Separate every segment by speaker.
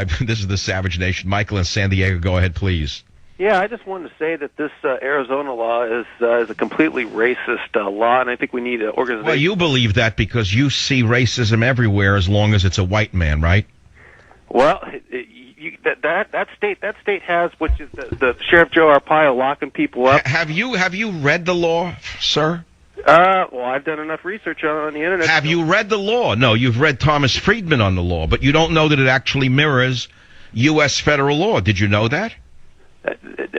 Speaker 1: This is the Savage Nation. Michael in San Diego, go ahead, please.
Speaker 2: Yeah, I just wanted to say that this Arizona law is a completely racist law, and I think we need an organization.
Speaker 1: Well, you believe that because you see racism everywhere as long as it's a white man, right?
Speaker 2: Well, that state has, which is the Sheriff Joe Arpaio locking people up.
Speaker 1: Have you read the law, sir?
Speaker 2: Well, I've done enough research on the internet.
Speaker 1: Have you read the law? No, you've read Thomas Friedman on the law, but you don't know that it actually mirrors U.S. federal law. Did you know that?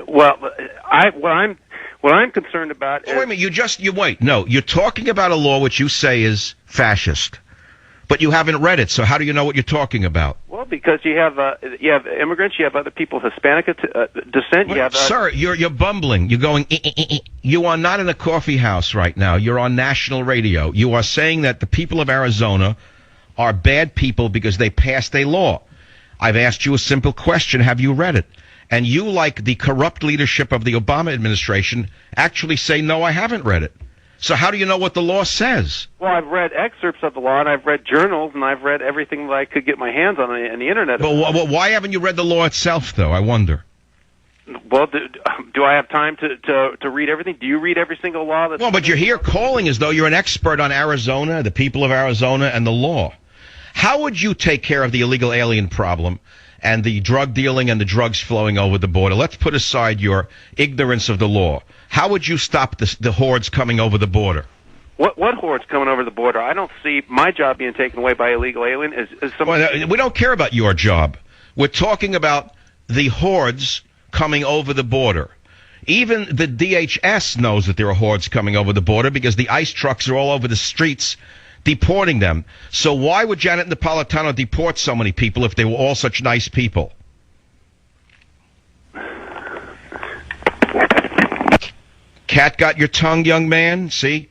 Speaker 2: Well, what I'm concerned about is...
Speaker 1: Wait a minute, wait. No, you're talking about a law which you say is fascist, but you haven't read it, so how do you know what you're talking about?
Speaker 2: Well, because you have immigrants, you have other people of Hispanic descent. You have,
Speaker 1: sir, you're bumbling. You're going. You are not in a coffee house right now. You're on national radio. You are saying that the people of Arizona are bad people because they passed a law. I've asked you a simple question. Have you read it? And you, like the corrupt leadership of the Obama administration, actually say, no, I haven't read it. So how do you know what the law says?
Speaker 2: Well, I've read excerpts of the law, and I've read journals, and I've read everything that I could get my hands on the Internet.
Speaker 1: But why haven't you read the law itself, though? I wonder.
Speaker 2: Well, do I have time to read everything? Do you read every single law?
Speaker 1: Well, but you're here calling as though you're an expert on Arizona, the people of Arizona, and the law. How would you take care of the illegal alien problem and the drug dealing and the drugs flowing over the border? Let's put aside your ignorance of the law. How would you stop the hordes coming over the border?
Speaker 2: What hordes coming over the border? I don't see my job being taken away by illegal alien.
Speaker 1: Well, we don't care about your job. We're talking about the hordes coming over the border. Even the DHS knows that there are hordes coming over the border because the ICE trucks are all over the streets deporting them. So why would Janet Napolitano deport so many people if they were all such nice people? Cat got your tongue, young man? See?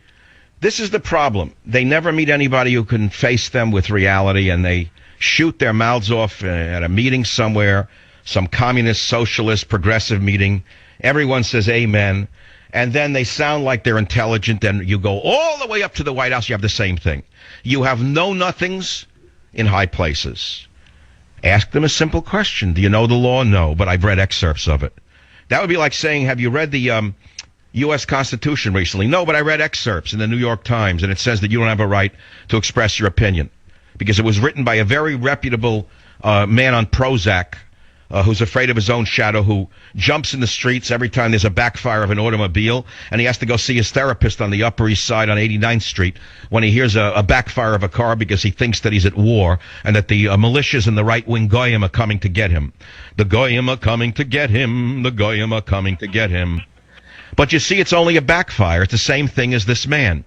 Speaker 1: This is the problem. They never meet anybody who can face them with reality, and they shoot their mouths off at a meeting somewhere, some communist, socialist, progressive meeting. Everyone says amen. And then they sound like they're intelligent, and you go all the way up to the White House, you have the same thing. You have know-nothings in high places. Ask them a simple question. Do you know the law? No, but I've read excerpts of it. That would be like saying, have you read the U.S. Constitution recently? No, but I read excerpts in the New York Times, and it says that you don't have a right to express your opinion because it was written by a very reputable man on Prozac, who's afraid of his own shadow, who jumps in the streets every time there's a backfire of an automobile, and he has to go see his therapist on the Upper East Side on 89th Street when he hears a backfire of a car because he thinks that he's at war and that the militias and the right-wing goyim are coming to get him. The goyim are coming to get him. The goyim are coming to get him. But you see, it's only a backfire. It's the same thing as this man.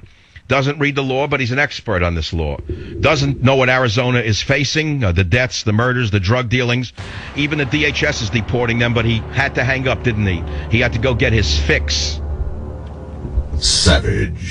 Speaker 1: Doesn't read the law, but he's an expert on this law. Doesn't know what Arizona is facing, the deaths, the murders, the drug dealings. Even the DHS is deporting them, but he had to hang up, didn't he? He had to go get his fix.
Speaker 3: Savage.